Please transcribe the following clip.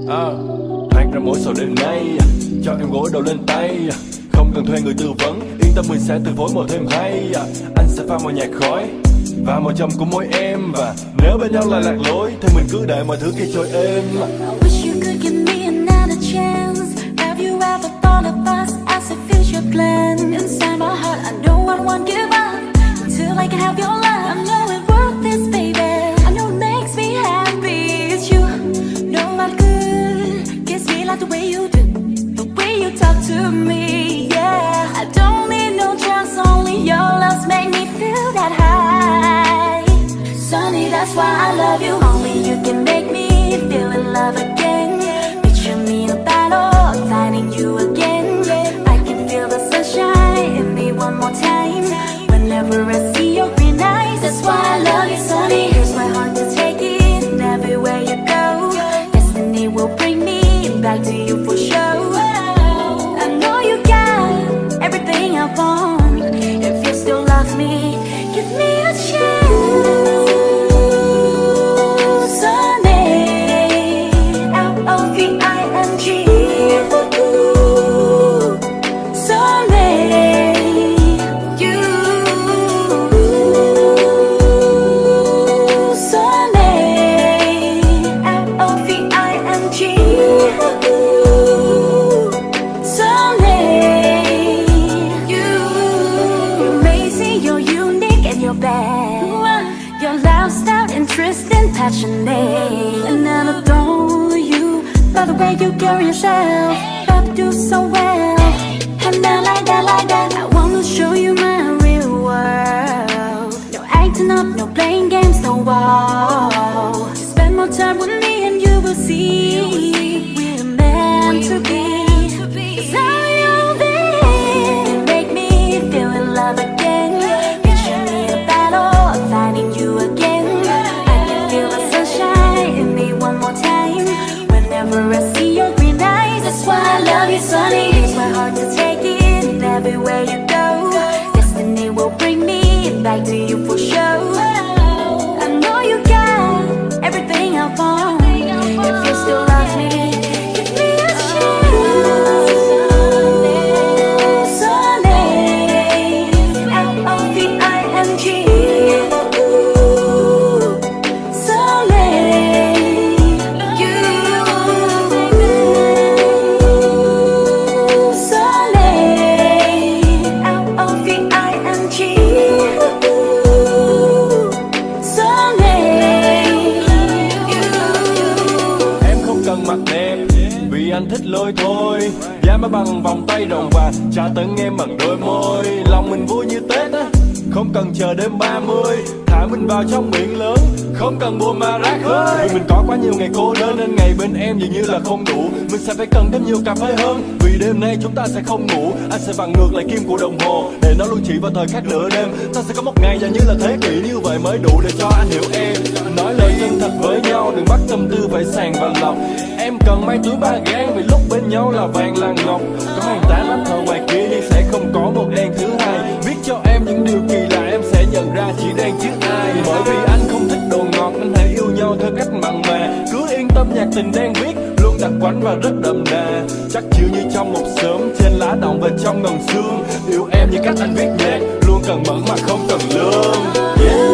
Thoát ra mỗi sầu đêm nay, cho em gối đầu lên tay. Không cần thuê người tư vấn, yên tâm mình sẽ từ phối màu thêm hay. Anh sẽ pha màu nhạc khói và màu trầm của môi em. Và nếu bên nhau là lạc lối thì mình cứ để mọi thứ kia trôi êm. Wish you could give me another chance. Have you ever thought of us as a future plan? Inside my heart I know I won't give up until I can have your love. I know it's worth this, baby. I know it makes me happy. It's you, no one could kiss me like the way you do, the way you talk to me. Yeah, I don't need no drugs, only your loves make me feel that high. Sonny, that's why I love you. Only you can make me feel in love again. Picture me in a battle, finding you again. I can feel the sunshine in me one more time. Whenever I see your green eyes, that's why I love you, Sonny. Here's my heart to take it, and everywhere you go, destiny will bring me back to you for sure. I know you got everything I want. If you still love me, give me a chance. And I adore you by the way you carry yourself. Love do so well. And I like that. I wanna show you my real world. No acting up, no playing games, no wall. Just spend more time with me and you will see we're meant to be. 'Cause I'm there, make me feel in love again. Picture me in a battle, finding you again. One more time, whenever I see your green eyes, that's why I love you, Sonny. It's my heart to take it, and everywhere you go, destiny will bring me back to you for sure. I know you got everything I want. If you still love me, give me a chance. Sonny, L-O-V-I-N-G. Anh thích lôi thôi, giá mới bằng vòng tay rồng và trả tận em bằng đôi môi. Lòng mình vui như Tết á, không cần chờ đêm 30. Thả mình vào trong biển lớn, không cần buồn mà rác hơi. Vì mình có quá nhiều ngày cô đơn nên ngày bên em dường như là không đủ. Mình sẽ phải cần thêm nhiều cà phê hơn, vì đêm nay chúng ta sẽ không ngủ. Anh sẽ vặn ngược lại kim của đồng hồ để nó luôn chỉ vào thời khắc nửa đêm. Ta sẽ có một ngày dường như là thế kỷ, như vậy mới đủ để cho anh hiểu em. Nói lời chân thật với nhau, đừng bắt tâm tư phải sàng và lọc. Em cần mấy túi ba gang vì lúc bên nhau là vàng là ngọc. Có hàng tá lắm thợ ngoài kia nhưng sẽ không có một đèn thứ hai. Viết cho em những điều kỳ lạ em sẽ nhận ra chỉ đen chứ ai. Bởi vì anh không thích đồ ngọt nên hãy yêu nhau theo cách mặn mà. Cứ yên tâm nhạc tình đang viết luôn đặc quánh và rất đậm đà. Chắc chiều như trong một sớm trên lá động và trong ngần xương. Yêu em như cách anh viết nhạc luôn cần mẫn mà không cần lương. Yeah.